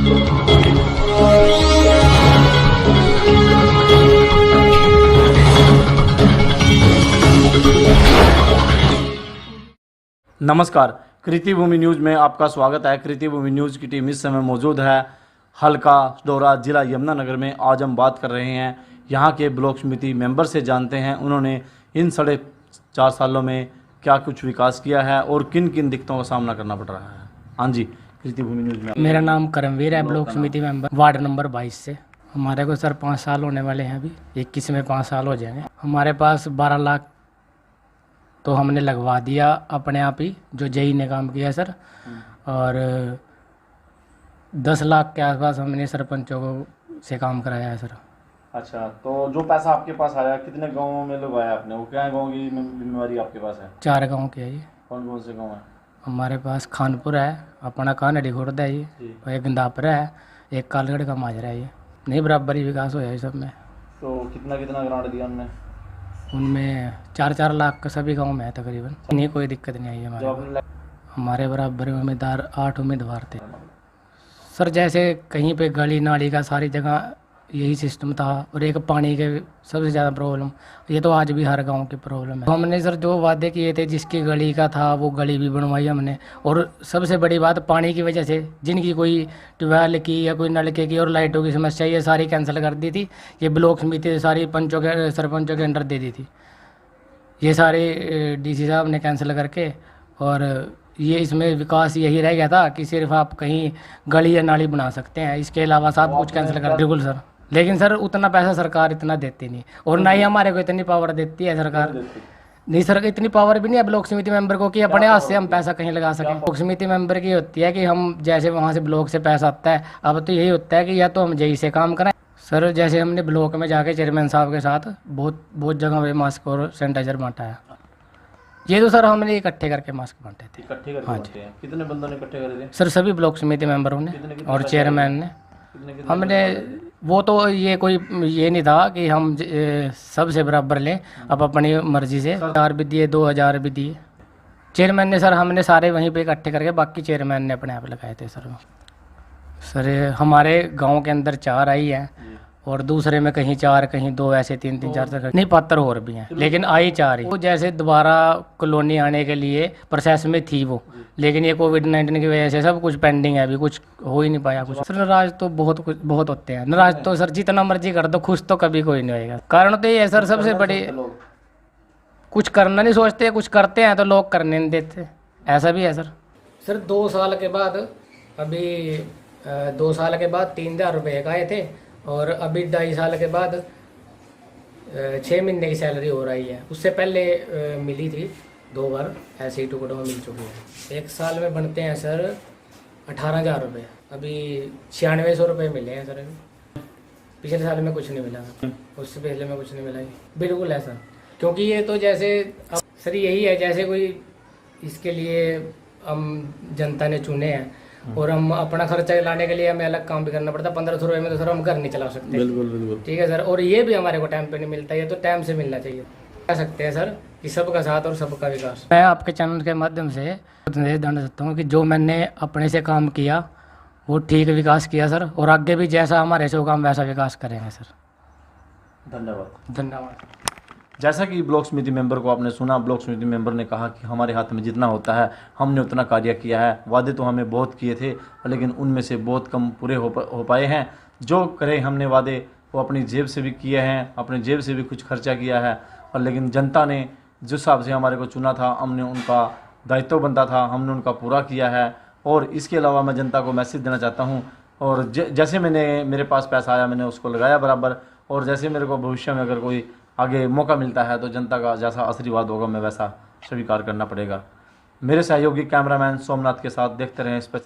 नमस्कार, कृति भूमि न्यूज़ में आपका स्वागत है। कृति भूमि न्यूज़ की टीम इस समय मौजूद है हल्का डोरा, जिला यमुनानगर में। आज हम बात कर रहे हैं यहाँ के ब्लॉक समिति मेंबर से, जानते हैं उन्होंने इन 4.5 सालों में क्या कुछ विकास किया है और किन किन दिक्कतों का सामना करना पड़ रहा है। हाँ जी, कृति भूमि न्यूज़ में। मेरा नाम करमवीर है, ब्लॉक समिति मेंबर, वार्ड नंबर 22 से। हमारे को सर 5 साल होने वाले हैं, अभी 21 में 5 साल हो जाएंगे। हमारे पास 12 लाख तो हमने लगवा दिया अपने आप ही, जो जेई ने काम किया सर। और 10 लाख के आसपास हमने सरपंचों को से काम कराया है सर। अच्छा, तो जो पैसा आपके पास आया कितने गाँवों में लगाया आपने? वो क्या गाँव की जिम्मेवारी आपके पास है? 4 गाँव के है ये। कौन कौन से गाँव है? हमारे पास खानपुर है, अपना कानड़ी खुर्द है ये, और एक गंदापुर है, एक कालगढ़ का माजरा है ये। नहीं, बराबर ही विकास होया है सब में। तो कितना ग्रांट दिया उनने? उनमें 4-4 लाख का सभी गांव में है तकरीबन। नहीं, कोई दिक्कत नहीं आई हमारे। हमारे बराबर उम्मीदवार 8 उम्मीदवार थे सर। जैसे कहीं पे गली नाली का सारी जगह यही सिस्टम था, और एक पानी के सबसे ज़्यादा प्रॉब्लम, ये तो आज भी हर गांव की प्रॉब्लम है। हमने सर जो वादे किए थे, जिसकी गली का था वो गली भी बनवाई हमने। और सबसे बड़ी बात, पानी की वजह से जिनकी कोई ट्यूबवेल की या कोई नलके की और लाइटों की समस्या, ये सारी कैंसिल कर दी थी। ये ब्लॉक समिति सारी पंचों के सरपंचों के अंडर दे दी थी। ये सारे डीसी साहब ने कैंसिल करके, और ये इसमें विकास यही रह गया था कि सिर्फ आप कहीं गली या नाली बना सकते हैं, इसके अलावा सब कुछ कैंसिल कर। बिल्कुल सर, लेकिन सर उतना पैसा सरकार इतना देती नहीं, और ना ही हमारे को इतनी पावर देती है सरकार। नहीं सर, इतनी पावर भी नहीं है ब्लॉक समिति मेंबर को कि अपने हाथ से हम पैसा कहीं लगा सकें। ब्लॉक समिति मेंबर की होती है कि हम जैसे वहाँ से ब्लॉक से पैसा आता है, अब तो यही होता है कि या तो हम जेई से काम करें सर। जैसे हमने ब्लॉक में जाके चेयरमैन साहब के साथ बहुत जगह पे मास्क और सैनिटाइजर बांटा है। ये तो सर हमने इकट्ठे करके मास्क बांटे थे। इकट्ठे करके बांटे हैं? कितने बंदों ने इकट्ठे करे थे सर? सभी ब्लॉक समिति मेंबरों ने और चेयरमैन ने। हमने वो तो ये कोई ये नहीं था कि हम सबसे बराबर लें, अब अपनी मर्जी से 1000 भी दिए, 2000 भी दिए चेयरमैन ने सर। हमने सारे वहीं पे इकट्ठे करके, बाकी चेयरमैन ने अपने आप लगाए थे सर। सर हमारे गांव के अंदर 4 आई है, और दूसरे में कहीं 4, कहीं 2, ऐसे 3-3, 4 तक नहीं, 75 और भी हैं, लेकिन आई 4 ही। वो जैसे दोबारा कॉलोनी आने के लिए प्रोसेस में थी वो, लेकिन ये कोविड-19 की वजह से सब कुछ पेंडिंग है, अभी कुछ हो ही नहीं पाया कुछ। सर नाराज तो बहुत होते हैं। नाराज तो सर जितना मर्जी कर दो, खुश तो कभी कोई नहीं होएगा। कारण तो ये है सर, सबसे बड़ी कुछ करना नहीं सोचते, कुछ करते हैं तो लोग करने नहीं देते, ऐसा भी है सर। सर 2 साल के बाद, अभी 2 साल के बाद 3000 रुपये का आए थे, और अभी 2.5 साल के बाद 6 महीने की सैलरी हो रही है। उससे पहले मिली थी 2 बार, ऐसे ही टुकड़ों में मिल चुकी है। 1 साल में बनते हैं सर 18,000 रुपये, अभी 9600 रुपये मिले हैं सर। अभी पिछले साल में कुछ नहीं मिला, उससे पहले में कुछ नहीं मिला। बिल्कुल है सर, क्योंकि ये तो जैसे सर यही है, जैसे कोई इसके लिए हम जनता ने चुने हैं, और हम अपना खर्चा लाने के लिए हमें अलग काम भी करना पड़ता है। 1500 रुपये में तो सर हम घर नहीं चला सकते। बिल्कुल ठीक है सर। और ये भी हमारे को टाइम पे नहीं मिलता, ये तो टाइम से मिलना चाहिए। कह सकते हैं सर कि सबका साथ और सबका विकास। मैं आपके चैनल के माध्यम से संदेश देना चाहता हूँ कि जो मैंने अपने से काम किया वो ठीक विकास किया सर, और आगे भी जैसा हमारे से होगा हम वैसा विकास करेंगे सर। धन्यवाद। जैसा कि ब्लॉक समिति मेंबर को आपने सुना, ब्लॉक समिति मेंबर ने कहा कि हमारे हाथ में जितना होता है हमने उतना कार्य किया है। वादे तो हमें बहुत किए थे, लेकिन उनमें से बहुत कम पूरे हो पाए हैं। जो करे हमने वादे वो अपनी जेब से भी किए हैं, अपने जेब से भी कुछ खर्चा किया है, और लेकिन जनता ने जिस हिसाब से हमारे को चुना था, हमने उनका दायित्व बनता था, हमने उनका पूरा किया है। और इसके अलावा मैं जनता को मैसेज देना चाहता हूँ, और जैसे मेरे पास पैसा आया मैंने उसको लगाया बराबर, और जैसे मेरे को भविष्य में अगर कोई आगे मौका मिलता है तो जनता का जैसा आशीर्वाद होगा मैं वैसा स्वीकार करना पड़ेगा। मेरे सहयोगी कैमरामैन सोमनाथ के साथ देखते रहें स्पेशल।